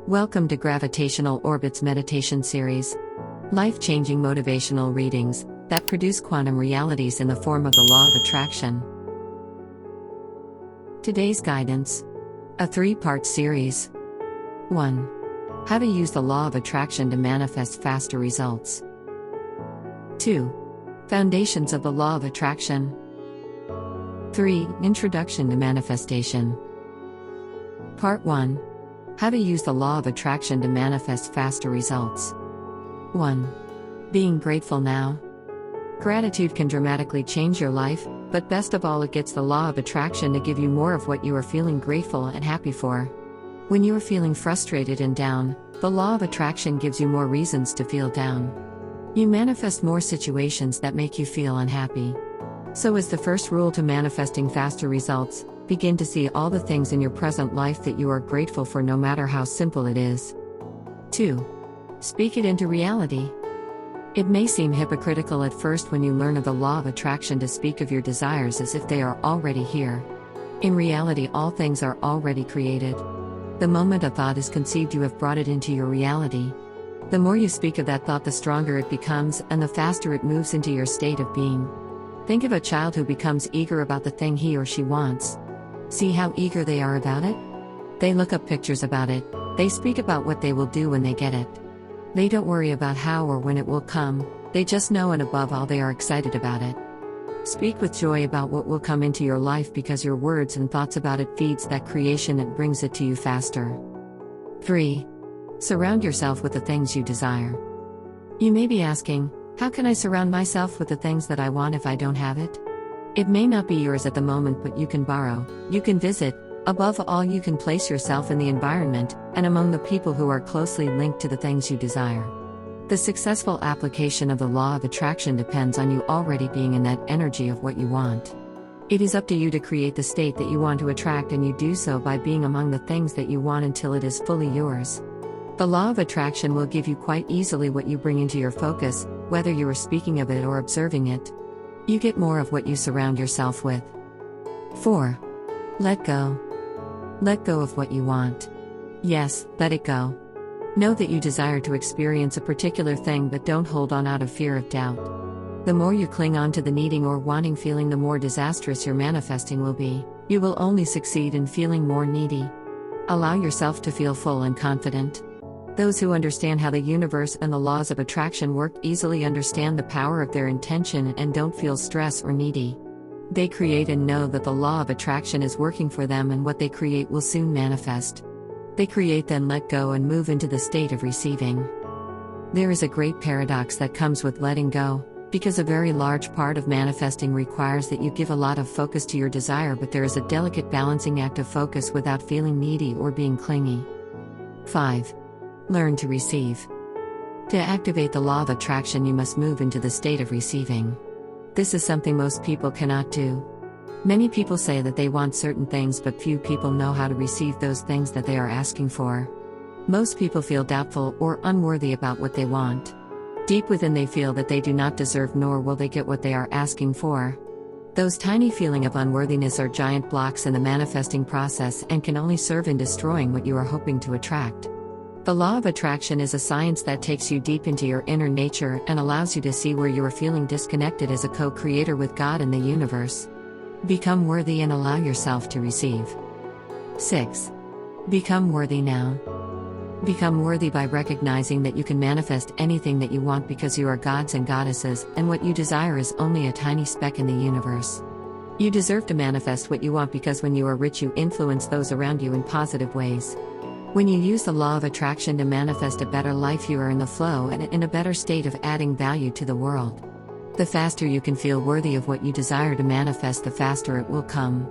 Welcome to Gravitational Orbit's meditation series. Life-changing motivational readings that produce quantum realities in the form of the law of attraction. Today's guidance. A 3-part series. 1. How to use the law of attraction to manifest faster results. 2. Foundations of the law of attraction. 3. Introduction to manifestation. Part 1. How to use the law of attraction to manifest faster results. 1. Being grateful now. Gratitude can dramatically change your life, but best of all, it gets the law of attraction to give you more of what you are feeling grateful and happy for. When you are feeling frustrated and down, the law of attraction gives you more reasons to feel down. You manifest more situations that make you feel unhappy. So, as the first rule to manifesting faster results, begin to see all the things in your present life that you are grateful for, no matter how simple it is. 2. Speak it into reality. It may seem hypocritical at first when you learn of the law of attraction to speak of your desires as if they are already here. In reality, all things are already created. The moment a thought is conceived, you have brought it into your reality. The more you speak of that thought, the stronger it becomes, and the faster it moves into your state of being. Think of a child who becomes eager about the thing he or she wants. See how eager they are about it? They look up pictures about it, they speak about what they will do when they get it. They don't worry about how or when it will come, they just know, and above all, they are excited about it. Speak with joy about what will come into your life, because your words and thoughts about it feeds that creation and brings it to you faster. 3. Surround yourself with the things you desire. You may be asking, how can I surround myself with the things that I want if I don't have it? It may not be yours at the moment, but you can borrow, you can visit, above all, you can place yourself in the environment and among the people who are closely linked to the things you desire. The successful application of the law of attraction depends on you already being in that energy of what you want. It is up to you to create the state that you want to attract, and you do so by being among the things that you want until it is fully yours. The law of attraction will give you quite easily what you bring into your focus, whether you are speaking of it or observing it. You get more of what you surround yourself with. 4. Let go. Let go of what you want. Yes, let it go. Know that you desire to experience a particular thing, but don't hold on out of fear of doubt. The more you cling on to the needing or wanting feeling, the more disastrous your manifesting will be. You will only succeed in feeling more needy. Allow yourself to feel full and confident. Those who understand how the universe and the laws of attraction work easily understand the power of their intention and don't feel stress or needy. They create and know that the law of attraction is working for them, and what they create will soon manifest. They create, then let go and move into the state of receiving. There is a great paradox that comes with letting go, because a very large part of manifesting requires that you give a lot of focus to your desire, but there is a delicate balancing act of focus without feeling needy or being clingy. 5. Learn to receive. To activate the law of attraction, you must move into the state of receiving. This is something most people cannot do. Many people say that they want certain things, but few people know how to receive those things that they are asking for. Most people feel doubtful or unworthy about what they want. Deep within, they feel that they do not deserve, nor will they get what they are asking for. Those tiny feelings of unworthiness are giant blocks in the manifesting process and can only serve in destroying what you are hoping to attract. The law of attraction is a science that takes you deep into your inner nature and allows you to see where you are feeling disconnected as a co-creator with God and the universe. Become worthy and allow yourself to receive. 6. Become worthy now. Become worthy by recognizing that you can manifest anything that you want, because you are gods and goddesses, and what you desire is only a tiny speck in the universe. You deserve to manifest what you want, because when you are rich, you influence those around you in positive ways. When you use the law of attraction to manifest a better life, you are in the flow and in a better state of adding value to the world. The faster you can feel worthy of what you desire to manifest, the faster it will come.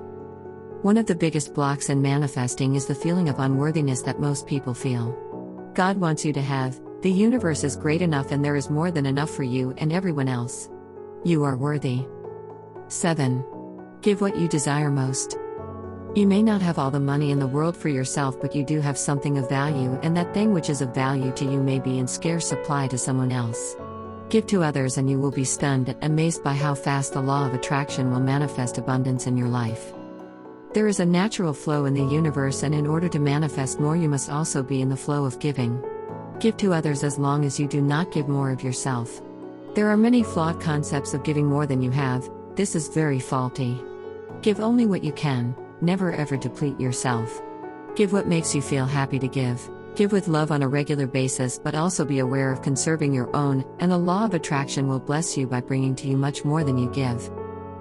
One of the biggest blocks in manifesting is the feeling of unworthiness that most people feel. God wants you to have, the universe is great enough, and there is more than enough for you and everyone else. You are worthy. 7. Give what you desire most. You may not have all the money in the world for yourself, but you do have something of value, and that thing which is of value to you may be in scarce supply to someone else. Give to others and you will be stunned and amazed by how fast the law of attraction will manifest abundance in your life. There is a natural flow in the universe, and in order to manifest more, you must also be in the flow of giving. Give to others as long as you do not give more of yourself. There are many flawed concepts of giving more than you have. This is very faulty. Give only what you can, never ever deplete yourself. Give what makes you feel happy to give. Give with love on a regular basis, but also be aware of conserving your own, and the law of attraction will bless you by bringing to you much more than you give.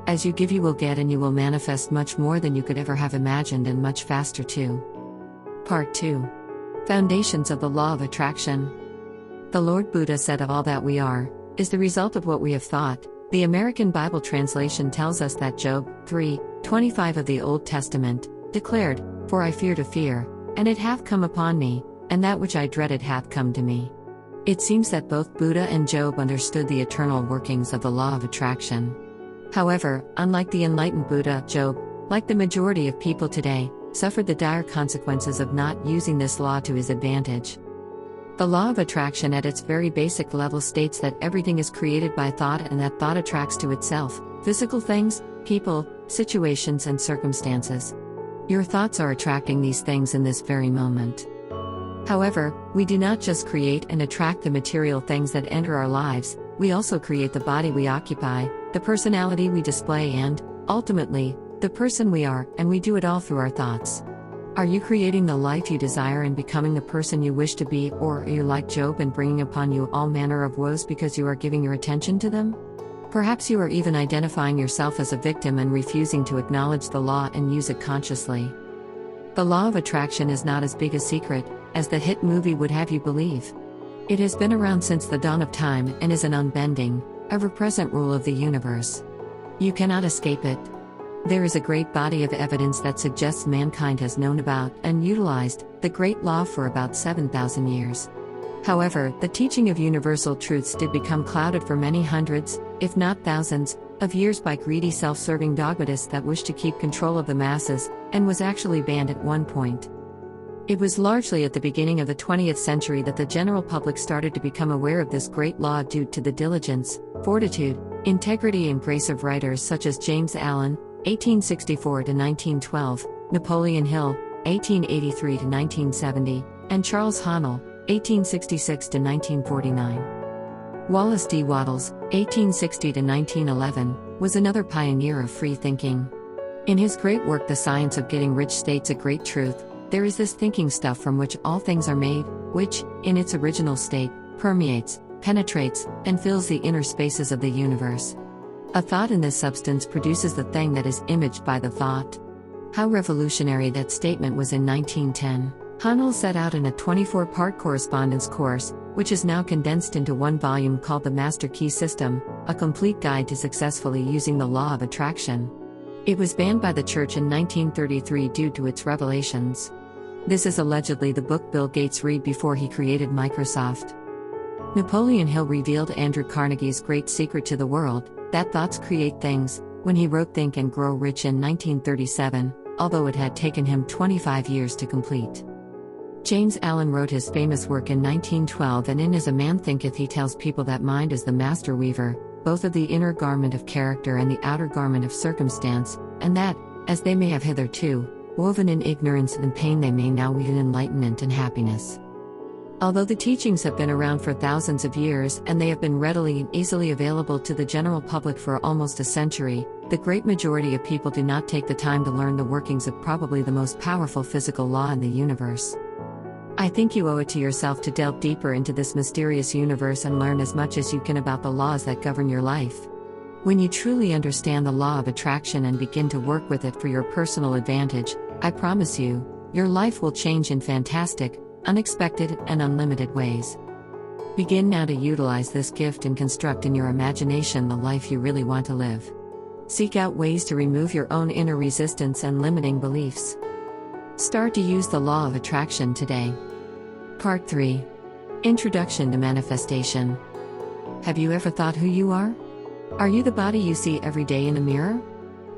As you give, you will get, and you will manifest much more than you could ever have imagined, and much faster too. Part 2. Foundations of the Law of Attraction. The Lord Buddha said, "All that we are is the result of what we have thought." The American Bible translation tells us that Job 3:25 of the Old Testament declared, "For I feared a fear, and it hath come upon me, and that which I dreaded hath come to me." It seems that both Buddha and Job understood the eternal workings of the law of attraction. However, unlike the enlightened Buddha, Job, like the majority of people today, suffered the dire consequences of not using this law to his advantage. The law of attraction at its very basic level states that everything is created by thought, and that thought attracts to itself physical things, people, situations, and circumstances. Your thoughts are attracting these things in this very moment. However, we do not just create and attract the material things that enter our lives, we also create the body we occupy, the personality we display, and, ultimately, the person we are, and we do it all through our thoughts. Are you creating the life you desire and becoming the person you wish to be, or are you like Job and bringing upon you all manner of woes because you are giving your attention to them? Perhaps you are even identifying yourself as a victim and refusing to acknowledge the law and use it consciously. The law of attraction is not as big a secret as the hit movie would have you believe. It has been around since the dawn of time and is an unbending, ever-present rule of the universe. You cannot escape it. There is a great body of evidence that suggests mankind has known about and utilized the great law for about 7,000 years. However, the teaching of universal truths did become clouded for many hundreds, if not thousands, of years by greedy self-serving dogmatists that wished to keep control of the masses, and was actually banned at one point. It was largely at the beginning of the 20th century that the general public started to become aware of this great law due to the diligence, fortitude, integrity, and grace of writers such as James Allen, 1864–1912, Napoleon Hill, 1883–1970, and Charles Haanel, 1866–1949. Wallace D. Wattles, 1860–1911, was another pioneer of free thinking. In his great work The Science of Getting Rich states a great truth: there is this thinking stuff from which all things are made, which, in its original state, permeates, penetrates, and fills the inner spaces of the universe. A thought in this substance produces the thing that is imaged by the thought. How revolutionary that statement was in 1910. Haanel set out in a 24-part correspondence course, which is now condensed into one volume called The Master Key System, a complete guide to successfully using the law of attraction. It was banned by the church in 1933 due to its revelations. This is allegedly the book Bill Gates read before he created Microsoft. Napoleon Hill revealed Andrew Carnegie's great secret to the world, that thoughts create things, when he wrote Think and Grow Rich in 1937, although it had taken him 25 years to complete. James Allen wrote his famous work in 1912, and in As a Man Thinketh he tells people that mind is the master weaver, both of the inner garment of character and the outer garment of circumstance, and that, as they may have hitherto woven in ignorance and pain, they may now weave in enlightenment and happiness. Although the teachings have been around for thousands of years and they have been readily and easily available to the general public for almost a century, the great majority of people do not take the time to learn the workings of probably the most powerful physical law in the universe. I think you owe it to yourself to delve deeper into this mysterious universe and learn as much as you can about the laws that govern your life. When you truly understand the law of attraction and begin to work with it for your personal advantage, I promise you, your life will change in fantastic, unexpected, and unlimited ways. Begin now to utilize this gift and construct in your imagination the life you really want to live. Seek out ways to remove your own inner resistance and limiting beliefs. Start to use the law of attraction today. Part 3. Introduction to Manifestation. Have you ever thought who you are? Are you the body you see every day in a mirror?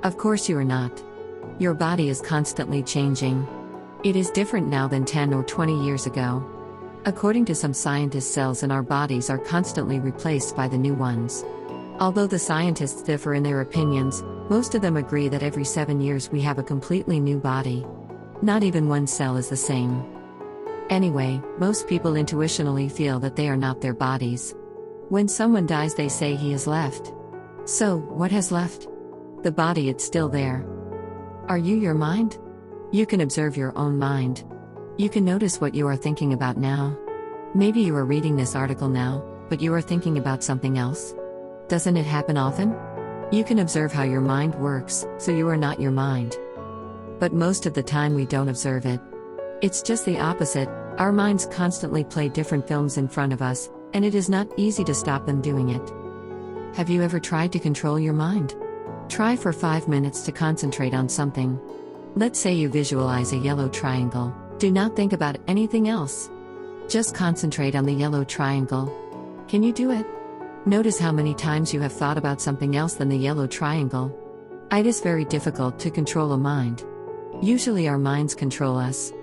Of course you are not. Your body is constantly changing. It is different now than 10 or 20 years ago. According to some scientists, cells in our bodies are constantly replaced by the new ones. Although the scientists differ in their opinions, most of them agree that every 7 years we have a completely new body. Not even one cell is the same. Anyway, most people intuitionally feel that they are not their bodies. When someone dies, they say he has left. So, what has left? The body, it's still there. Are you your mind? You can observe your own mind. You can notice what you are thinking about now. Maybe you are reading this article now, but you are thinking about something else. Doesn't it happen often? You can observe how your mind works, so you are not your mind. But most of the time we don't observe it. It's just the opposite. Our minds constantly play different films in front of us, and it is not easy to stop them doing it. Have you ever tried to control your mind? Try for 5 minutes to concentrate on something. Let's say you visualize a yellow triangle. Do not think about anything else. Just concentrate on the yellow triangle. Can you do it? Notice how many times you have thought about something else than the yellow triangle. It is very difficult to control a mind. Usually our minds control us.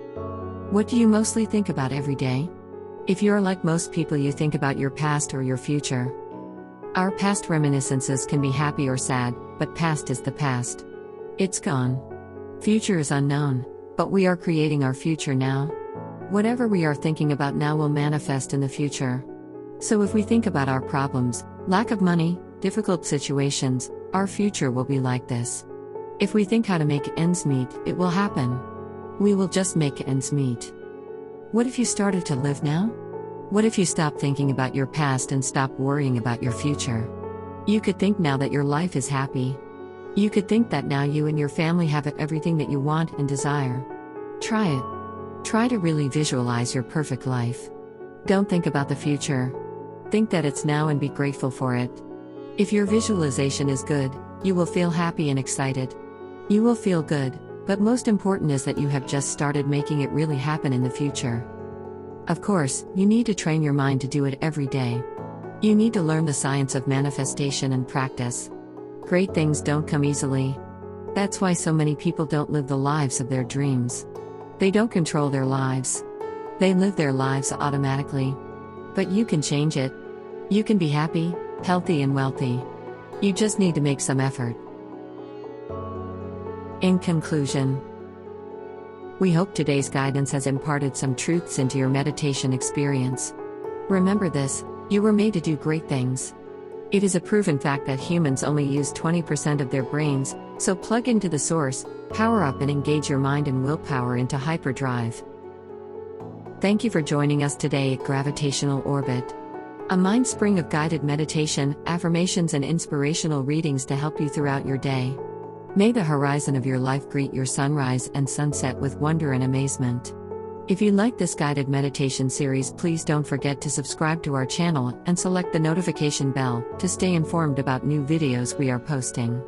What do you mostly think about every day? If you're like most people, you think about your past or your future. Our past reminiscences can be happy or sad, but past is the past. It's gone. Future is unknown, but we are creating our future now. Whatever we are thinking about now will manifest in the future. So if we think about our problems, lack of money, difficult situations, our future will be like this. If we think how to make ends meet, it will happen. We will just make ends meet. What if you started to live now? What if you stopped thinking about your past and stopped worrying about your future? You could think now that your life is happy. You could think that now you and your family have everything that you want and desire. Try it. Try to really visualize your perfect life. Don't think about the future. Think that it's now and be grateful for it. If your visualization is good, you will feel happy and excited. You will feel good, but most important is that you have just started making it really happen in the future. Of course, you need to train your mind to do it every day. You need to learn the science of manifestation and practice. Great things don't come easily. That's why so many people don't live the lives of their dreams. They don't control their lives. They live their lives automatically. But you can change it. You can be happy, healthy, and wealthy. You just need to make some effort. In conclusion, we hope today's guidance has imparted some truths into your meditation experience. Remember this: you were made to do great things. It is a proven fact that humans only use 20% of their brains, so plug into the source, power up, and engage your mind and willpower into hyperdrive. Thank you for joining us today at Gravitational Orbit, a mind spring of guided meditation, affirmations, and inspirational readings to help you throughout your day. May the horizon of your life greet your sunrise and sunset with wonder and amazement. If you like this guided meditation series, please don't forget to subscribe to our channel and select the notification bell to stay informed about new videos we are posting.